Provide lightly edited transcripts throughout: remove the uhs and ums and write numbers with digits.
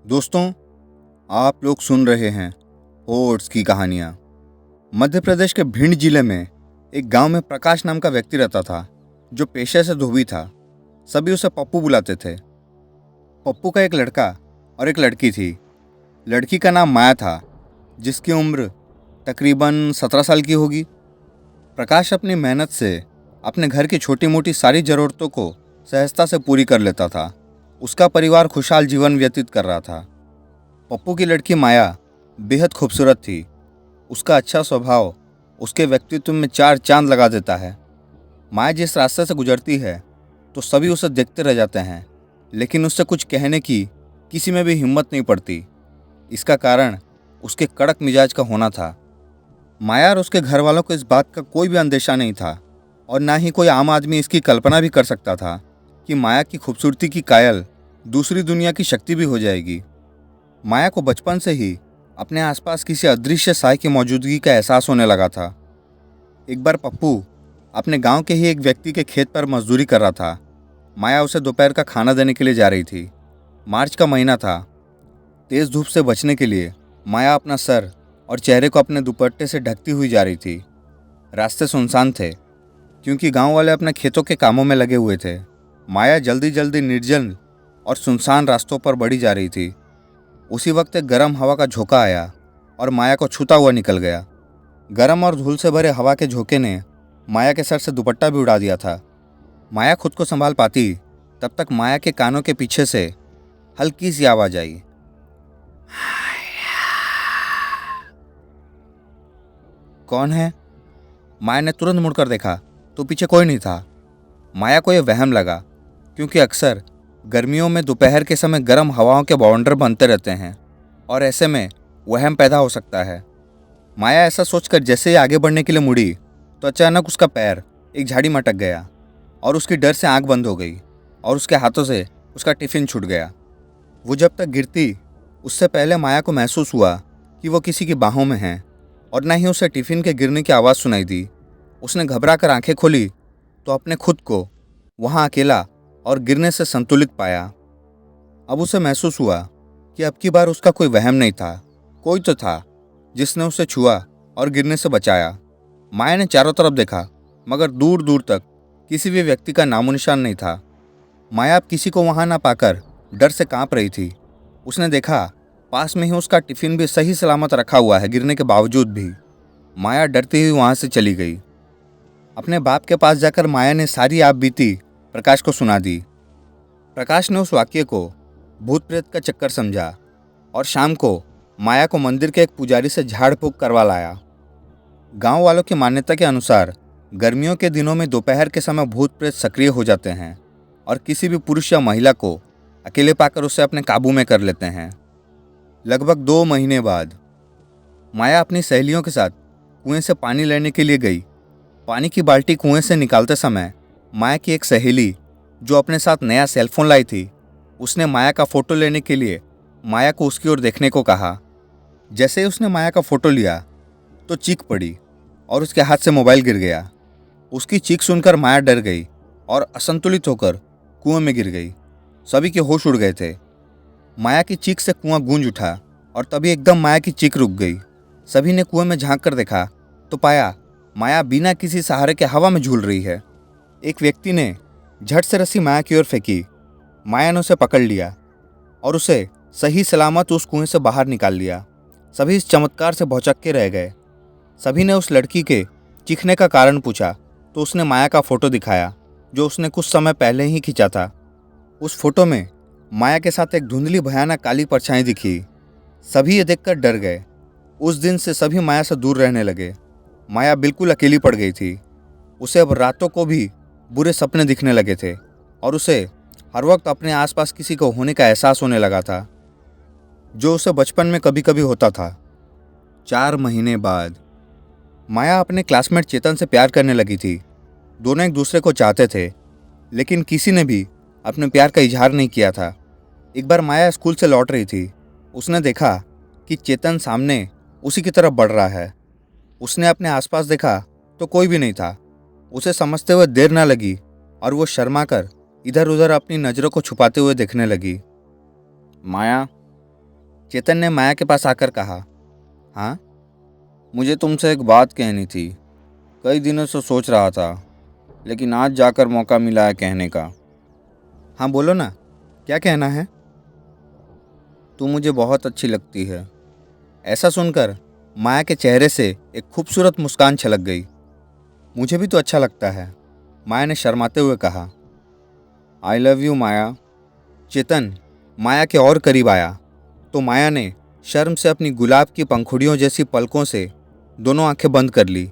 दोस्तों, आप लोग सुन रहे हैं ओट्स की कहानियाँ। मध्य प्रदेश के भिंड जिले में एक गांव में प्रकाश नाम का व्यक्ति रहता था, जो पेशे से धोबी था। सभी उसे पप्पू बुलाते थे। पप्पू का एक लड़का और एक लड़की थी। लड़की का नाम माया था, जिसकी उम्र तकरीबन 17 साल की होगी। प्रकाश अपनी मेहनत से अपने घर की छोटी मोटी सारी ज़रूरतों को सहजता से पूरी कर लेता था। उसका परिवार खुशहाल जीवन व्यतीत कर रहा था। पप्पू की लड़की माया बेहद खूबसूरत थी। उसका अच्छा स्वभाव उसके व्यक्तित्व में चार चांद लगा देता है। माया जिस रास्ते से गुजरती है तो सभी उसे देखते रह जाते हैं, लेकिन उससे कुछ कहने की किसी में भी हिम्मत नहीं पड़ती। इसका कारण उसके कड़क मिजाज का होना था। माया और उसके घर वालों को इस बात का कोई भी अंदेशा नहीं था, और ना ही कोई आम आदमी इसकी कल्पना भी कर सकता था कि माया की खूबसूरती की कायल दूसरी दुनिया की शक्ति भी हो जाएगी। माया को बचपन से ही अपने आसपास किसी अदृश्य साय की मौजूदगी का एहसास होने लगा था। एक बार पप्पू अपने गांव के ही एक व्यक्ति के खेत पर मजदूरी कर रहा था। माया उसे दोपहर का खाना देने के लिए जा रही थी। मार्च का महीना था। तेज धूप से बचने के लिए माया अपना सर और चेहरे को अपने दुपट्टे से ढकती हुई जा रही थी। रास्ते सुनसान थे, क्योंकि गांव वाले अपने खेतों के कामों में लगे हुए थे। माया जल्दी जल्दी निर्जन और सुनसान रास्तों पर बढ़ी जा रही थी। उसी वक्त एक गर्म हवा का झोंका आया और माया को छूता हुआ निकल गया। गर्म और धूल से भरे हवा के झोंके ने माया के सर से दुपट्टा भी उड़ा दिया था। माया खुद को संभाल पाती तब तक माया के कानों के पीछे से हल्की सी आवाज आई। कौन है? माया ने तुरंत मुड़कर देखा तो पीछे कोई नहीं था। माया को यह वहम लगा, क्योंकि अक्सर गर्मियों में दोपहर के समय गर्म हवाओं के बाउंडर बनते रहते हैं और ऐसे में वहम पैदा हो सकता है। माया ऐसा सोचकर जैसे ही आगे बढ़ने के लिए मुड़ी तो अचानक उसका पैर एक झाड़ी में अटक गया और उसकी डर से आंख बंद हो गई और उसके हाथों से उसका टिफिन छूट गया। वो जब तक गिरती उससे पहले माया को महसूस हुआ कि वो किसी की बाहों में है, और न ही उसे टिफिन के गिरने की आवाज़ सुनाई दी। उसने घबरा कर आंखें खोली तो अपने खुद को वहाँ अकेला और गिरने से संतुलित पाया। अब उसे महसूस हुआ कि अब की बार उसका कोई वहम नहीं था। कोई तो था जिसने उसे छुआ और गिरने से बचाया। माया ने चारों तरफ देखा, मगर दूर दूर तक किसी भी व्यक्ति का नामो निशान नहीं था। माया अब किसी को वहाँ ना पाकर डर से कांप रही थी। उसने देखा पास में ही उसका टिफिन भी सही सलामत रखा हुआ है, गिरने के बावजूद भी। माया डरती हुई वहाँ से चली गई। अपने बाप के पास जाकर माया ने सारी आप बीती प्रकाश को सुना दी। प्रकाश ने उस वाक्य को भूत प्रेत का चक्कर समझा और शाम को माया को मंदिर के एक पुजारी से झाड़ फूंक करवा लाया। गांव वालों की मान्यता के अनुसार गर्मियों के दिनों में दोपहर के समय भूत प्रेत सक्रिय हो जाते हैं और किसी भी पुरुष या महिला को अकेले पाकर उसे अपने काबू में कर लेते हैं। लगभग 2 महीने बाद माया अपनी सहेलियों के साथ कुएं से पानी लेने के लिए गई। पानी की बाल्टी कुएं से निकालते समय माया की एक सहेली, जो अपने साथ नया सेलफोन लाई थी, उसने माया का फ़ोटो लेने के लिए माया को उसकी ओर देखने को कहा। जैसे ही उसने माया का फ़ोटो लिया तो चीख पड़ी और उसके हाथ से मोबाइल गिर गया। उसकी चीख सुनकर माया डर गई और असंतुलित होकर कुएं में गिर गई। सभी के होश उड़ गए थे। माया की चीख से कुआं गूंज उठा और तभी एकदम माया की चीख रुक गई। सभी ने कुएं में झांक कर देखा तो पाया माया बिना किसी सहारे के हवा में झूल रही है। एक व्यक्ति ने झट से रस्सी माया की ओर फेंकी। माया ने उसे पकड़ लिया और उसे सही सलामत उस कुएं से बाहर निकाल लिया। सभी इस चमत्कार से भौचक्के रह गए। सभी ने उस लड़की के चीखने का कारण पूछा तो उसने माया का फ़ोटो दिखाया, जो उसने कुछ समय पहले ही खींचा था। उस फोटो में माया के साथ एक धुंधली भयानक काली परछाई दिखी। सभी ये देखकर डर गए। उस दिन से सभी माया से दूर रहने लगे। माया बिल्कुल अकेली पड़ गई थी। उसे अब रातों को भी बुरे सपने दिखने लगे थे और उसे हर वक्त अपने आसपास किसी को होने का एहसास होने लगा था, जो उसे बचपन में कभी कभी होता था। 4 महीने बाद माया अपने क्लासमेट चेतन से प्यार करने लगी थी। दोनों एक दूसरे को चाहते थे, लेकिन किसी ने भी अपने प्यार का इजहार नहीं किया था। एक बार माया स्कूल से लौट रही थी। उसने देखा कि चेतन सामने उसी की तरफ बढ़ रहा है। उसने अपने आसपास देखा तो कोई भी नहीं था। उसे समझते हुए देर न लगी और वो शर्मा कर इधर उधर अपनी नज़रों को छुपाते हुए देखने लगी। माया, चेतन ने माया के पास आकर कहा, हाँ, मुझे तुमसे एक बात कहनी थी। कई दिनों से सोच रहा था, लेकिन आज जाकर मौका मिला है कहने का। हाँ बोलो ना, क्या कहना है? तू मुझे बहुत अच्छी लगती है। ऐसा सुनकर माया के चेहरे से एक खूबसूरत मुस्कान छलक गई। मुझे भी तो अच्छा लगता है, माया ने शर्माते हुए कहा। आई लव यू माया। चेतन माया के और करीब आया तो माया ने शर्म से अपनी गुलाब की पंखुड़ियों जैसी पलकों से दोनों आंखें बंद कर ली।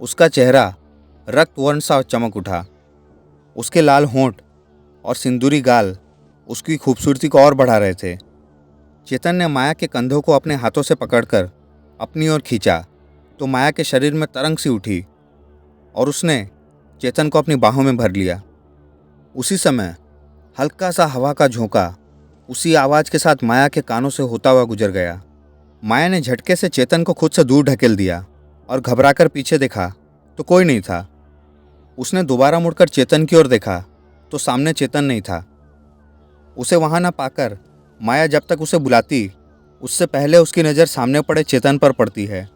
उसका चेहरा रक्त वर्ण सा चमक उठा। उसके लाल होंठ और सिंदूरी गाल उसकी खूबसूरती को और बढ़ा रहे थे। चेतन ने माया के कंधों को अपने हाथों से पकड़कर अपनी ओर खींचा तो माया के शरीर में तरंग सी उठी और उसने चेतन को अपनी बाहों में भर लिया। उसी समय हल्का सा हवा का झोंका उसी आवाज़ के साथ माया के कानों से होता हुआ गुजर गया। माया ने झटके से चेतन को खुद से दूर ढकेल दिया और घबराकर पीछे देखा तो कोई नहीं था। उसने दोबारा मुड़कर चेतन की ओर देखा तो सामने चेतन नहीं था। उसे वहां न पाकर माया जब तक उसे बुलाती उससे पहले उसकी नज़र सामने पड़े चेतन पर पड़ती है,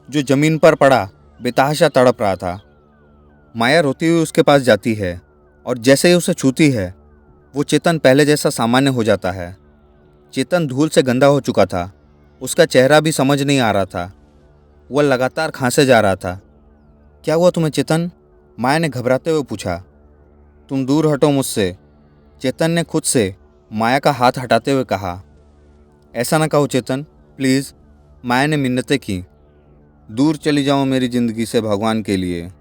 जो जमीन पर पड़ा बेतहाशा तड़प रहा था। माया रोती हुई उसके पास जाती है और जैसे ही उसे छूती है वो चेतन पहले जैसा सामान्य हो जाता है। चेतन धूल से गंदा हो चुका था। उसका चेहरा भी समझ नहीं आ रहा था। वह लगातार खांसे जा रहा था। क्या हुआ तुम्हें चेतन? माया ने घबराते हुए पूछा। तुम दूर हटो मुझसे, चेतन ने खुद से माया का हाथ हटाते हुए कहा। ऐसा ना कहो चेतन, प्लीज़, माया ने मिन्नतें की। दूर चली जाओ मेरी ज़िंदगी से भगवान के लिए।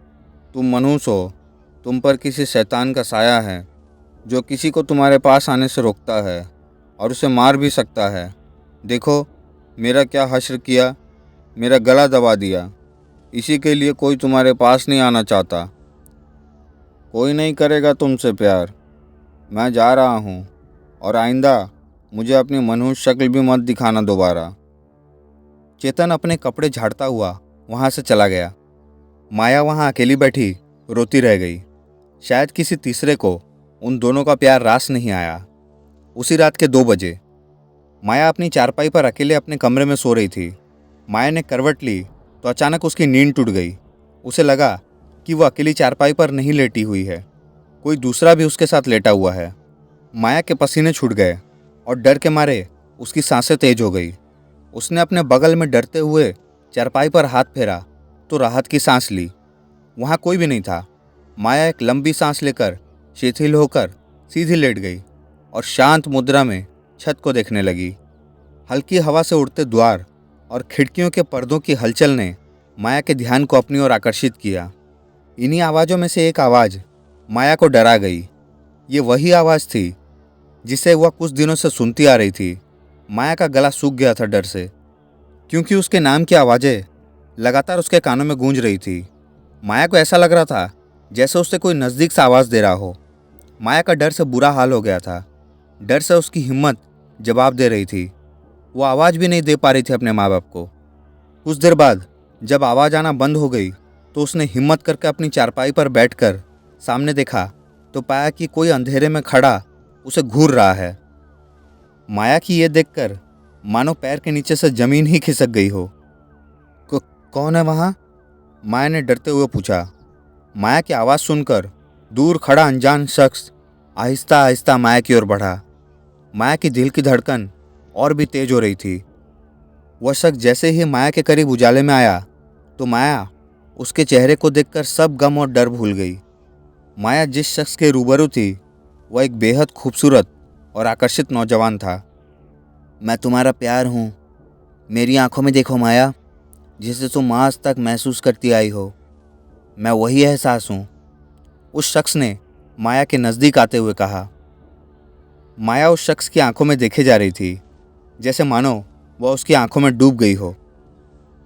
तुम मनहूस हो, तुम पर किसी शैतान का साया है जो किसी को तुम्हारे पास आने से रोकता है और उसे मार भी सकता है। देखो मेरा क्या हश्र किया, मेरा गला दबा दिया। इसी के लिए कोई तुम्हारे पास नहीं आना चाहता। कोई नहीं करेगा तुमसे प्यार। मैं जा रहा हूँ और आइंदा मुझे अपनी मनहूस शक्ल भी मत दिखाना दोबारा। चेतन अपने कपड़े झाड़ता हुआ वहाँ से चला गया। माया वहाँ अकेली बैठी रोती रह गई। शायद किसी तीसरे को उन दोनों का प्यार रास नहीं आया। उसी रात के 2 बजे माया अपनी चारपाई पर अकेले अपने कमरे में सो रही थी। माया ने करवट ली तो अचानक उसकी नींद टूट गई। उसे लगा कि वह अकेली चारपाई पर नहीं लेटी हुई है, कोई दूसरा भी उसके साथ लेटा हुआ है। माया के पसीने छूट गए और डर के मारे उसकी सांसें तेज हो गई। उसने अपने बगल में डरते हुए चारपाई पर हाथ फेरा तो राहत की सांस ली। वहाँ कोई भी नहीं था। माया एक लंबी सांस लेकर शिथिल होकर सीधी लेट गई और शांत मुद्रा में छत को देखने लगी। हल्की हवा से उड़ते द्वार और खिड़कियों के पर्दों की हलचल ने माया के ध्यान को अपनी ओर आकर्षित किया। इन्हीं आवाज़ों में से एक आवाज़ माया को डरा गई। ये वही आवाज़ थी जिसे वह कुछ दिनों से सुनती आ रही थी। माया का गला सूख गया था डर से, क्योंकि उसके नाम की आवाज़ें लगातार उसके कानों में गूंज रही थी। माया को ऐसा लग रहा था जैसे उससे कोई नज़दीक से आवाज़ दे रहा हो। माया का डर से बुरा हाल हो गया था। डर से उसकी हिम्मत जवाब दे रही थी। वो आवाज़ भी नहीं दे पा रही थी अपने माँ बाप को। कुछ देर बाद जब आवाज़ आना बंद हो गई तो उसने हिम्मत करके अपनी चारपाई पर बैठकर सामने देखा तो पाया कि कोई अंधेरे में खड़ा उसे घूर रहा है। माया की ये देखकर मानो पैर के नीचे से जमीन ही खिसक गई हो। कौन है वहाँ? माया ने डरते हुए पूछा। माया की आवाज़ सुनकर दूर खड़ा अनजान शख्स आहिस्ता आहिस्ता माया की ओर बढ़ा। माया की दिल की धड़कन और भी तेज हो रही थी। वह शख्स जैसे ही माया के करीब उजाले में आया तो माया उसके चेहरे को देखकर सब गम और डर भूल गई। माया जिस शख्स के रूबरू थी वह एक बेहद खूबसूरत और आकर्षित नौजवान था। मैं तुम्हारा प्यार हूँ, मेरी आंखों में देखो माया, जिसे तुम आज तक महसूस करती आई हो। मैं वही एहसास हूँ, उस शख्स ने माया के नज़दीक आते हुए कहा। माया उस शख्स की आंखों में देखे जा रही थी, जैसे मानो वह उसकी आंखों में डूब गई हो।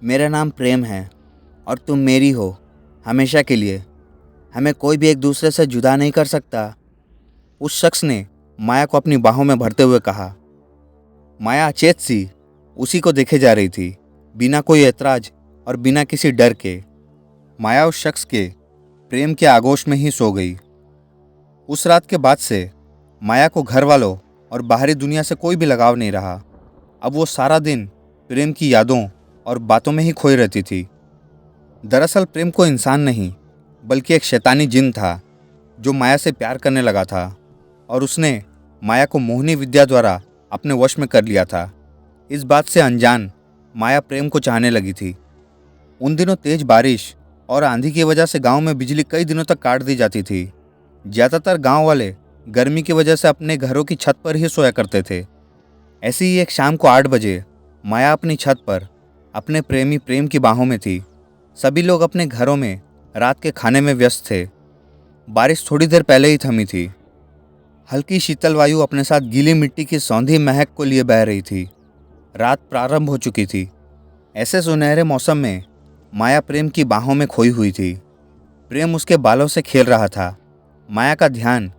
मेरा नाम प्रेम है और तुम मेरी हो, हमेशा के लिए। हमें कोई भी एक दूसरे से जुदा नहीं कर सकता, उस शख्स ने माया को अपनी बाहों में भरते हुए कहा। माया अचेत सी उसी को देखे जा रही थी, बिना कोई ऐतराज और बिना किसी डर के। माया उस शख्स के प्रेम के आगोश में ही सो गई। उस रात के बाद से माया को घर वालों और बाहरी दुनिया से कोई भी लगाव नहीं रहा। अब वो सारा दिन प्रेम की यादों और बातों में ही खोई रहती थी। दरअसल प्रेम को इंसान नहीं बल्कि एक शैतानी जिन था जो माया से प्यार करने लगा था और उसने माया को मोहिनी विद्या द्वारा अपने वश में कर लिया था। इस बात से अनजान माया प्रेम को चाहने लगी थी। उन दिनों तेज बारिश और आंधी की वजह से गांव में बिजली कई दिनों तक काट दी जाती थी। ज़्यादातर गांव वाले गर्मी की वजह से अपने घरों की छत पर ही सोया करते थे। ऐसी ही एक शाम को 8 बजे माया अपनी छत पर अपने प्रेमी प्रेम की बाहों में थी। सभी लोग अपने घरों में रात के खाने में व्यस्त थे। बारिश थोड़ी देर पहले ही थमी थी। हल्की शीतल वायु अपने साथ गीली मिट्टी की सौंधी महक को लिए बह रही थी। रात प्रारंभ हो चुकी थी। ऐसे सुनहरे मौसम में माया प्रेम की बाहों में खोई हुई थी। प्रेम उसके बालों से खेल रहा था। माया का ध्यान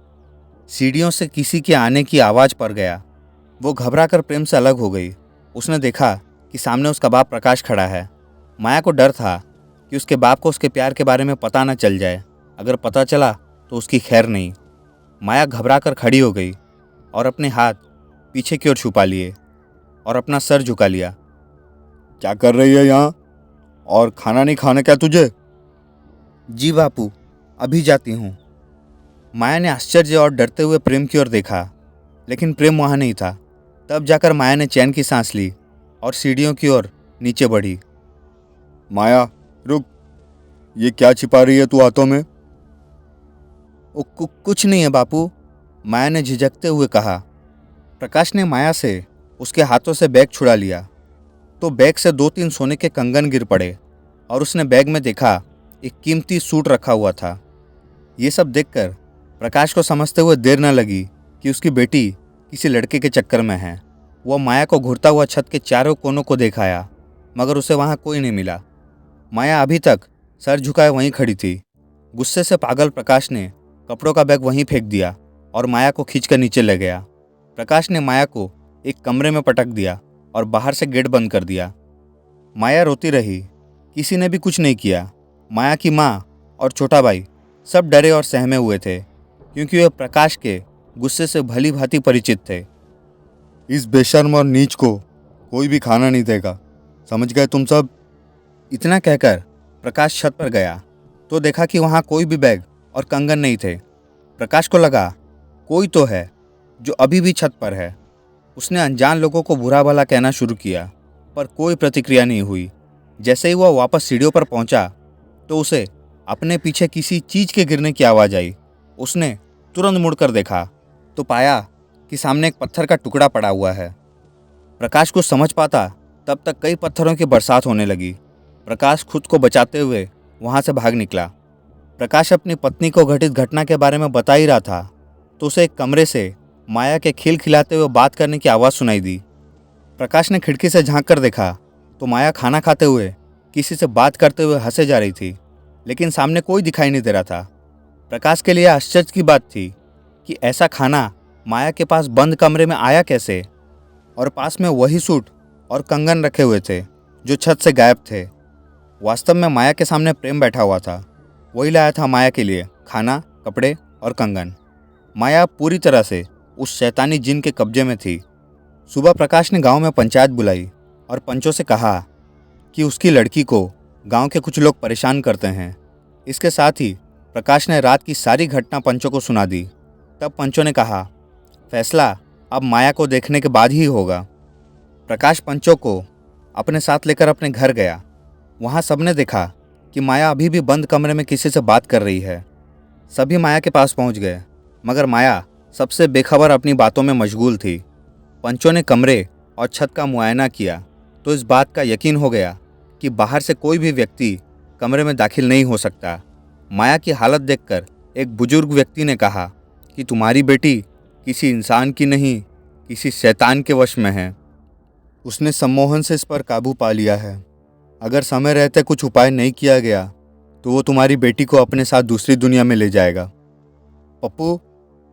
सीढ़ियों से किसी के आने की आवाज़ पर गया। वो घबराकर प्रेम से अलग हो गई। उसने देखा कि सामने उसका बाप प्रकाश खड़ा है। माया को डर था कि उसके बाप को उसके प्यार के बारे में पता न चल जाए। अगर पता चला तो उसकी खैर नहीं। माया घबराकर खड़ी हो गई और अपने हाथ पीछे की ओर छुपा लिए और अपना सर झुका लिया। क्या कर रही है यहाँ? और खाना नहीं खाना क्या तुझे? जी बापू, अभी जाती हूँ। माया ने आश्चर्य और डरते हुए प्रेम की ओर देखा, लेकिन प्रेम वहाँ नहीं था। तब जाकर माया ने चैन की सांस ली और सीढ़ियों की ओर नीचे बढ़ी। माया रुक, ये क्या छिपा रही है तू हाथों में? कुछ नहीं है बापू, माया ने झिझकते हुए कहा। प्रकाश ने माया से उसके हाथों से बैग छुड़ा लिया तो बैग से 2-3 सोने के कंगन गिर पड़े और उसने बैग में देखा एक कीमती सूट रखा हुआ था। ये सब देखकर प्रकाश को समझते हुए देर न लगी कि उसकी बेटी किसी लड़के के चक्कर में है। वह माया को घूरता हुआ छत के चारों कोनों को देख आया, मगर उसे वहाँ कोई नहीं मिला। माया अभी तक सर झुकाए वहीं खड़ी थी। गुस्से से पागल प्रकाश ने कपड़ों का बैग वहीं फेंक दिया और माया को खींचकर नीचे ले गया। प्रकाश ने माया को एक कमरे में पटक दिया और बाहर से गेट बंद कर दिया। माया रोती रही। किसी ने भी कुछ नहीं किया। माया की माँ और छोटा भाई सब डरे और सहमे हुए थे, क्योंकि वे प्रकाश के गुस्से से भली भांति परिचित थे। इस बेशर्म और नीच को कोई भी खाना नहीं देगा, समझ गए तुम सब? इतना कहकर प्रकाश छत पर गया तो देखा कि वहाँ कोई भी बैग और कंगन नहीं थे। प्रकाश को लगा कोई तो है जो अभी भी छत पर है। उसने अनजान लोगों को बुरा भला कहना शुरू किया, पर कोई प्रतिक्रिया नहीं हुई। जैसे ही वह वापस सीढ़ियों पर पहुंचा तो उसे अपने पीछे किसी चीज़ के गिरने की आवाज़ आई। उसने तुरंत मुड़कर देखा तो पाया कि सामने एक पत्थर का टुकड़ा पड़ा हुआ है। प्रकाश कुछ समझ पाता तब तक कई पत्थरों की बरसात होने लगी। प्रकाश खुद को बचाते हुए वहाँ से भाग निकला। प्रकाश अपनी पत्नी को घटित घटना के बारे में बता ही रहा था तो उसे एक कमरे से माया के खिलखिलाते हुए बात करने की आवाज़ सुनाई दी। प्रकाश ने खिड़की से झांक कर देखा तो माया खाना खाते हुए किसी से बात करते हुए हंसे जा रही थी, लेकिन सामने कोई दिखाई नहीं दे रहा था। प्रकाश के लिए आश्चर्य की बात थी कि ऐसा खाना माया के पास बंद कमरे में आया कैसे, और पास में वही सूट और कंगन रखे हुए थे जो छत से गायब थे। वास्तव में माया के सामने प्रेम बैठा हुआ था। वही लाया था माया के लिए खाना, कपड़े और कंगन। माया पूरी तरह से उस शैतानी जिन के कब्जे में थी। सुबह प्रकाश ने गांव में पंचायत बुलाई और पंचों से कहा कि उसकी लड़की को गांव के कुछ लोग परेशान करते हैं। इसके साथ ही प्रकाश ने रात की सारी घटना पंचों को सुना दी। तब पंचों ने कहा, फैसला अब माया को देखने के बाद ही होगा। प्रकाश पंचों को अपने साथ लेकर अपने घर गया। वहाँ सबने देखा कि माया अभी भी बंद कमरे में किसी से बात कर रही है। सभी माया के पास पहुँच गए, मगर माया सबसे बेखबर अपनी बातों में मशगूल थी। पंचों ने कमरे और छत का मुआयना किया तो इस बात का यकीन हो गया कि बाहर से कोई भी व्यक्ति कमरे में दाखिल नहीं हो सकता। माया की हालत देखकर एक बुजुर्ग व्यक्ति ने कहा कि तुम्हारी बेटी किसी इंसान की नहीं, किसी शैतान के वश में है। उसने सम्मोहन से इस पर काबू पा लिया है। अगर समय रहते कुछ उपाय नहीं किया गया तो वो तुम्हारी बेटी को अपने साथ दूसरी दुनिया में ले जाएगा। पप्पू,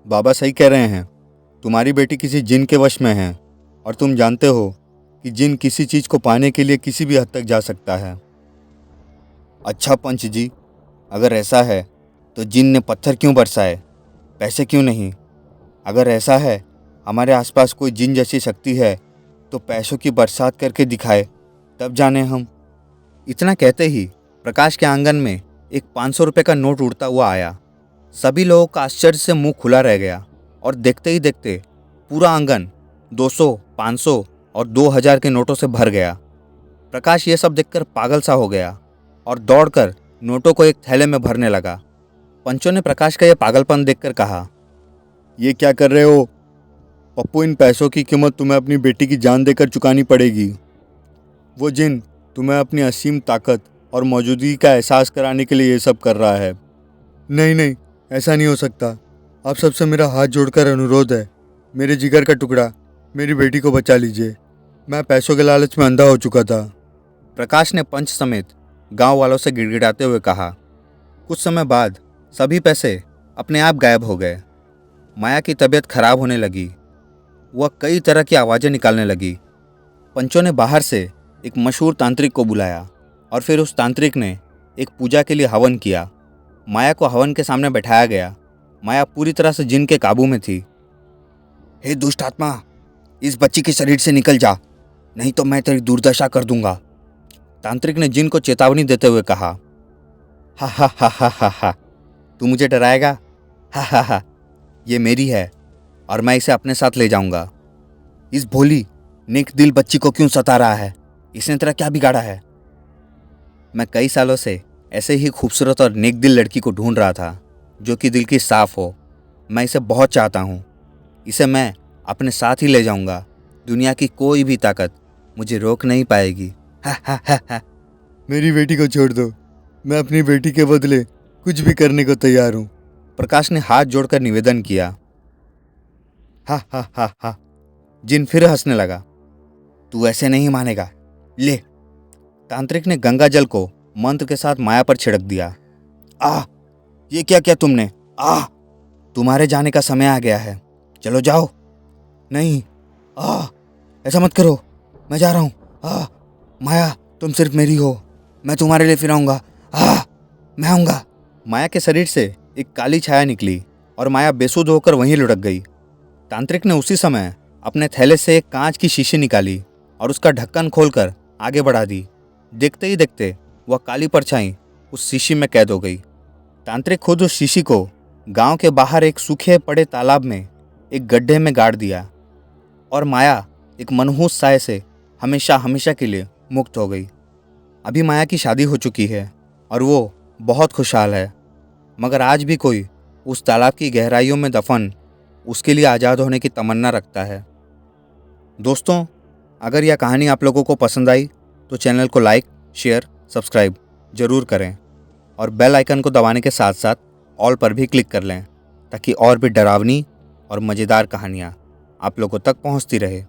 बाबा सही कह रहे हैं। तुम्हारी बेटी किसी जिन के वश में है और तुम जानते हो कि जिन किसी चीज़ को पाने के लिए किसी भी हद तक जा सकता है। अच्छा पंच जी, अगर ऐसा है तो जिन ने पत्थर क्यों बरसाए, पैसे क्यों नहीं? अगर ऐसा है हमारे आसपास कोई जिन जैसी शक्ति है तो पैसों की बरसात करके दिखाए, तब जाने हम। इतना कहते ही प्रकाश के आंगन में एक 500 रुपये का नोट उड़ता हुआ आया। सभी लोगों का आश्चर्य से मुंह खुला रह गया और देखते ही देखते पूरा आंगन 200, 500 और 2000 के नोटों से भर गया। प्रकाश ये सब देखकर पागल सा हो गया और दौड़कर नोटों को एक थैले में भरने लगा। पंचों ने प्रकाश का यह पागलपन देखकर कहा, ये क्या कर रहे हो पप्पू? इन पैसों की कीमत तुम्हें अपनी बेटी की जान देकर चुकानी पड़ेगी। वो जिन तुम्हें अपनी असीम ताकत और मौजूदगी का एहसास कराने के लिए ये सब कर रहा है। नहीं नहीं, ऐसा नहीं हो सकता। आप सबसे मेरा हाथ जोड़कर अनुरोध है, मेरे जिगर का टुकड़ा, मेरी बेटी को बचा लीजिए। मैं पैसों के लालच में अंधा हो चुका था। प्रकाश ने पंच समेत गांव वालों से गिड़गिड़ाते हुए कहा। कुछ समय बाद सभी पैसे अपने आप गायब हो गए। माया की तबीयत खराब होने लगी। वह कई तरह की आवाज़ें निकालने लगी। पंचों ने बाहर से एक मशहूर तांत्रिक को बुलाया और फिर उस तांत्रिक ने एक पूजा के लिए हवन किया। माया को हवन के सामने बैठाया गया। माया पूरी तरह से जिन के काबू में थी। हे दुष्ट आत्मा, इस बच्ची के शरीर से निकल जा, नहीं तो मैं तेरी दुर्दशा कर दूंगा। तांत्रिक ने जिन को चेतावनी देते हुए कहा। हा हा हा हा हा हा, तू मुझे डराएगा? हा हा हा, ये मेरी है और मैं इसे अपने साथ ले जाऊंगा। इस भोली नेक दिल बच्ची को क्यों सता रहा है? इसने तेरा क्या बिगाड़ा है? मैं कई सालों से ऐसे ही खूबसूरत और नेक दिल लड़की को ढूंढ रहा था जो कि दिल की साफ हो। मैं इसे बहुत चाहता हूँ। इसे मैं अपने साथ ही ले जाऊंगा। दुनिया की कोई भी ताकत मुझे रोक नहीं पाएगी। हा हा हा हा। मेरी बेटी को छोड़ दो, मैं अपनी बेटी के बदले कुछ भी करने को तैयार हूँ। प्रकाश ने हाथ जोड़कर निवेदन किया। हा हा हा हा। जिन फिर हंसने लगा। तू ऐसे नहीं मानेगा, ले। तांत्रिक ने गंगा जल को मंत्र के साथ माया पर छिड़क दिया। ये क्या किया तुमने? तुम्हारे जाने का समय आ गया है, चलो जाओ। नहीं, ऐसा मत करो, मैं जा रहा हूँ। माया, तुम सिर्फ मेरी हो, मैं तुम्हारे लिए फिर आऊँगा। मैं आऊँगा। माया के शरीर से एक काली छाया निकली और माया बेसुध होकर वहीं लुढ़क गई। तांत्रिक ने उसी समय अपने थैले से एक कांच की शीशी निकाली और उसका ढक्कन खोलकर आगे बढ़ा दी। देखते ही देखते वह काली परछाई उस शीशी में कैद हो गई। तांत्रिक खुद उस शीशी को गांव के बाहर एक सूखे पड़े तालाब में एक गड्ढे में गाड़ दिया और माया एक मनहूस साए से हमेशा हमेशा के लिए मुक्त हो गई। अभी माया की शादी हो चुकी है और वो बहुत खुशहाल है, मगर आज भी कोई उस तालाब की गहराइयों में दफन उसके लिए आज़ाद होने की तमन्ना रखता है। दोस्तों, अगर यह कहानी आप लोगों को पसंद आई तो चैनल को लाइक, शेयर, सब्सक्राइब ज़रूर करें और बेल आइकन को दबाने के साथ साथ ऑल पर भी क्लिक कर लें ताकि और भी डरावनी और मज़ेदार कहानियाँ आप लोगों तक पहुँचती रहे।